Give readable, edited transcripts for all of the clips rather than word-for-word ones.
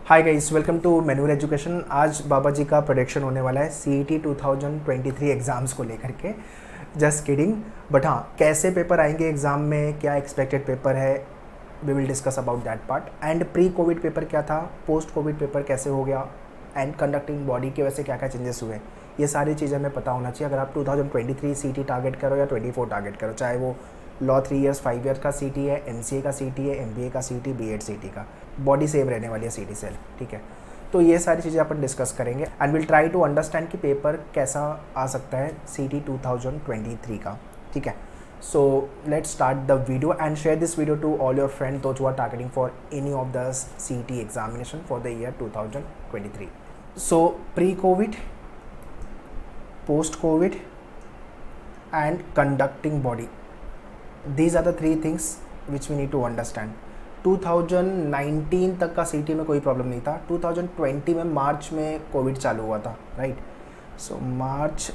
Hi guys, welcome to Manual Education. आज बाबा जी का प्रोडिक्शन होने वाला है CET 2023 एग्ज़ाम्स को लेकर के। जस्ट किडिंग, बट हाँ, कैसे पेपर आएंगे एग्ज़ाम में, क्या एक्सपेक्टेड पेपर है, we will discuss about that part. And pre COVID paper क्या था, पोस्ट कोविड पेपर कैसे हो गया, एंड कंडक्टिंग बॉडी की वजह से क्या क्या चेंजेस हुए, ये सारी चीज़ें हमें पता होना चाहिए। अगर आप 2023 CET टारगेट करो या 24 टारगेट करो, चाहे वो लॉ 3 इयर्स 5 ईयर का CET है, MCA का CET है, MBA का CET, B.Ed CET का, बॉडी सेम रहने वाली है CET सेल, ठीक है। तो ये सारी चीज़ें अपन डिस्कस करेंगे and will try to understand कि पेपर कैसा आ सकता है CET 2023 का, ठीक है। So let's start the video and share this video to all your friend those who are targeting for any of the CET examination for the year 2023. So pre-COVID, post-COVID and conducting body. These are the three things which we need to understand. 2019 तक का CET में कोई problem नहीं था। 2020 में मार्च में Covid चालू हुआ था, राइट। सो मार्च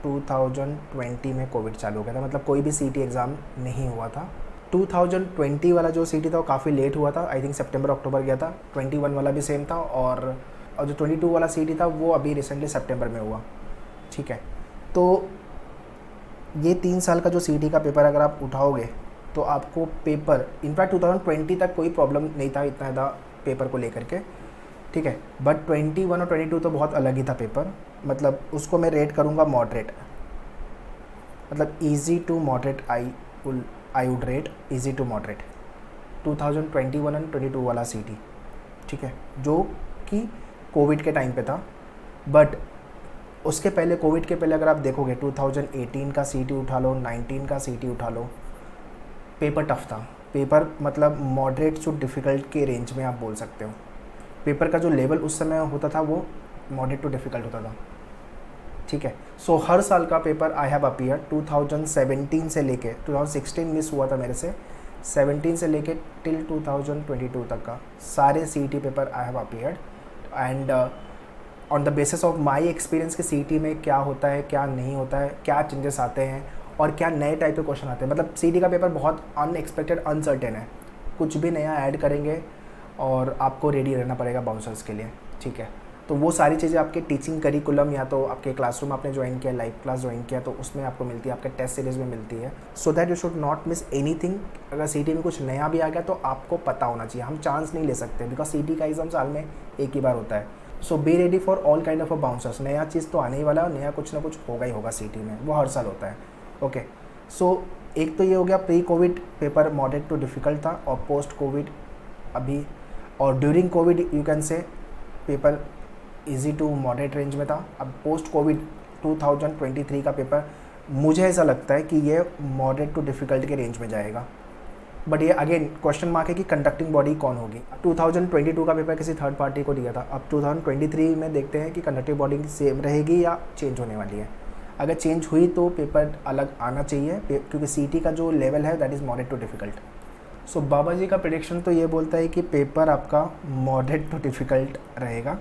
2020 में कोविड चालू हो गया था, मतलब कोई भी CET एग्ज़ाम नहीं हुआ था। 2020 वाला जो CET था वो काफ़ी लेट हुआ था, आई थिंक सितंबर अक्टूबर गया था। 21 वाला भी सेम था और जो 22 वाला CET था वो अभी रिसेंटली सितंबर में हुआ, ठीक है। तो ये 3 साल का जो CET का पेपर अगर आप उठाओगे तो आपको पेपर, इनफैक्ट 2020 तक कोई प्रॉब्लम नहीं था इतना ज़्यादा पेपर को लेकर के, ठीक है। बट 21 और 22 तो बहुत अलग ही था पेपर, मतलब उसको मैं रेट करूँगा मॉडरेट, मतलब easy to moderate. I would rate easy to moderate 2021 and 22 वाला CET, ठीक है, जो कि कोविड के टाइम पे था। बट उसके पहले, कोविड के पहले अगर आप देखोगे 2018 का CET उठा लो, 19 का CET उठा लो, पेपर टफ था। पेपर मतलब मॉडरेट टू डिफ़िकल्ट के रेंज में आप बोल सकते हो। पेपर का जो लेवल उस समय होता था वो मॉडरेट टू डिफ़िकल्ट होता था, ठीक है। सो हर साल का पेपर आई हैव अपीयर 2017 से लेके 2016 मिस हुआ था मेरे से, 17 से लेके टिल 2022 तक का सारे CET paper I have appeared and on the basis of my experience कि CET में क्या होता है, क्या नहीं होता है, क्या चेंजेस आते हैं और क्या नए टाइप के क्वेश्चन आते हैं। मतलब CET का पेपर बहुत अनएक्सपेक्टेड, अनसर्टेन है, कुछ भी नया ऐड करेंगे और आपको रेडी रहना पड़ेगा बाउंसर्स के लिए, ठीक है। तो वो सारी चीज़ें आपके टीचिंग करिकुलम या तो आपके क्लासरूम आपने ज्वाइन किया, लाइव क्लास ज्वाइन किया, तो उसमें आपको मिलती है, आपके टेस्ट सीरीज़ में मिलती है, so that you should not miss anything. अगर CET में कुछ नया भी आ गया तो आपको पता होना चाहिए, हम चांस नहीं ले सकते, बिकॉज CET का एग्जाम साल में एक ही बार होता है। So be ready for all kind of a bouncers. नया चीज़ तो आने ही वाला है, नया कुछ ना कुछ होगा ही होगा CET में, वो हर साल होता है, ओके। सो एक तो ये हो गया, pre COVID paper moderate to difficult था, और पोस्ट कोविड अभी, और during COVID you can say paper easy to moderate range में था। अब पोस्ट कोविड 2023 का पेपर मुझे ऐसा लगता है कि ये मॉडरेट टू डिफ़िकल्ट के रेंज में जाएगा। बट ये अगेन क्वेश्चन मार्क है कि कंडक्टिंग बॉडी कौन होगी। 2022 का पेपर किसी थर्ड पार्टी को दिया था, अब 2023 में देखते हैं कि कंडक्टिंग बॉडी सेम रहेगी या चेंज होने वाली है। अगर चेंज हुई तो पेपर अलग आना चाहिए, क्योंकि CET का जो लेवल है that is moderate to difficult. So Baba ji का प्रेडिक्शन तो ये बोलता है कि पेपर आपका मॉडरेट टू डिफ़िकल्ट रहेगा,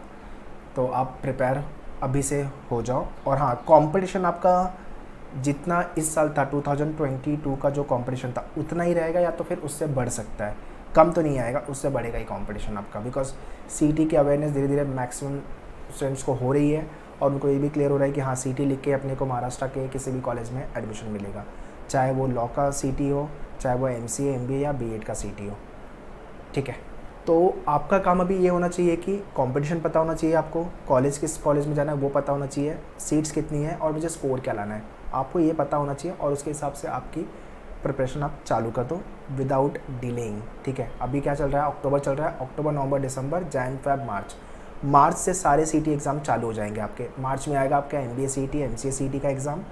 तो आप प्रिपेयर अभी से हो जाओ। और हाँ, कंपटीशन आपका जितना इस साल था 2022 का जो कंपटीशन था उतना ही रहेगा, या तो फिर उससे बढ़ सकता है, कम तो नहीं आएगा, उससे बढ़ेगा ही कंपटीशन आपका, बिकॉज CET की अवेयरनेस धीरे धीरे मैक्सिमम स्टूडेंट्स को हो रही है और उनको ये भी क्लियर हो रहा है कि हाँ, CET लिख के अपने को महाराष्ट्र के किसी भी कॉलेज में एडमिशन मिलेगा, चाहे वो लॉ का CET हो, चाहे वो MCA MBA या B.Ed का CET हो, ठीक है। तो आपका काम अभी ये होना चाहिए कि कंपटीशन पता होना चाहिए, आपको कॉलेज किस कॉलेज में जाना है वो पता होना चाहिए, सीट्स कितनी है और मुझे स्कोर क्या लाना है, आपको ये पता होना चाहिए, और उसके हिसाब से आपकी प्रिपरेशन आप चालू कर दो विदाउट डिलेइंग, ठीक है। अभी क्या चल रहा है, अक्टूबर चल रहा है, अक्टूबर नवंबर दिसंबर जैन फेब मार्च से सारे CET एग्ज़ाम चालू हो जाएंगे आपके। मार्च में आएगा आपका MBA CET MCA CET का एग्ज़ाम,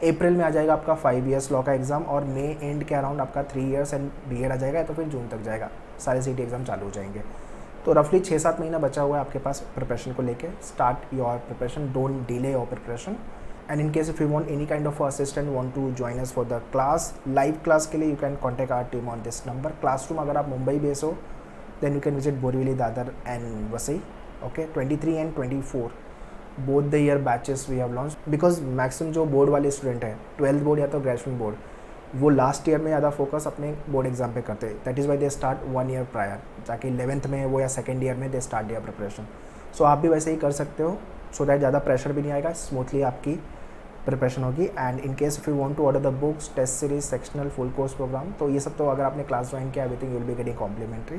अप्रैल में आ जाएगा आपका 5 इयर्स लॉ का एग्ज़ाम, और मई एंड के अराउंड आपका 3 इयर्स एंड B.Ed आ जाएगा, तो फिर जून तक जाएगा, सारे CET एग्ज़ाम चालू हो जाएंगे। तो रफली 6-7 महीना बचा हुआ है आपके पास प्रिपरेशन को लेके। Start your preparation, don't delay your preparation, and in case if you want any kind of assistant want to join us for the class, live class के लिए you can contact our team on this number. Classroom अगर आप Mumbai base हो then you can visit Borivali, Dadar and Vasai, okay. 23 and 24 both the year batches we have launch, because maximum जो board वाले student हैं, 12th board या तो ग्रेजुएशन बोर्ड, वो last year में ज़्यादा फोकस अपने बोर्ड एग्जाम पे करते हैं, that is why they start 1 year prior, ताकि 11th में वो या सेकेंड ईयर में दे स्टार्ट दियर प्रिपरेशन। सो आप भी वैसे ही कर सकते हो, सो दैट ज़्यादा प्रेशर भी नहीं आएगा, स्मूथली आपकी प्रिपरेशन होगी। And in case if you want to order the books, test series, sectional, full course program, तो ये सब तो अगर आपने क्लास ज्वाइन किया everything you will be getting complimentary.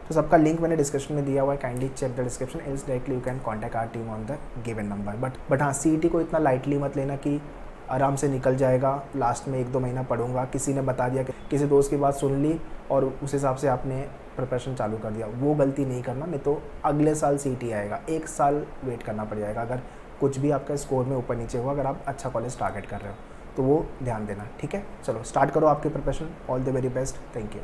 तो सबका लिंक मैंने डिस्क्रिप्शन में दिया हुआ है, kindly check the description, else directly you can contact our team on the given number. But हाँ, CET को इतना लाइटली मत लेना कि आराम से निकल जाएगा, लास्ट में 1-2 महीना पढ़ूंगा, किसी ने बता दिया, किसी दोस्त की बात सुन ली और उस हिसाब से आपने प्रिपरेशन चालू कर दिया, वो गलती नहीं करना, नहीं तो अगले साल CET आएगा, 1 साल वेट करना पड़ जाएगा अगर कुछ भी आपका स्कोर में ऊपर नीचे हुआ, अगर आप अच्छा कॉलेज टारगेट कर रहे हो तो वो ध्यान देना। ठीक है, चलो स्टार्ट करो आपकी preparation. All the very best, thank you.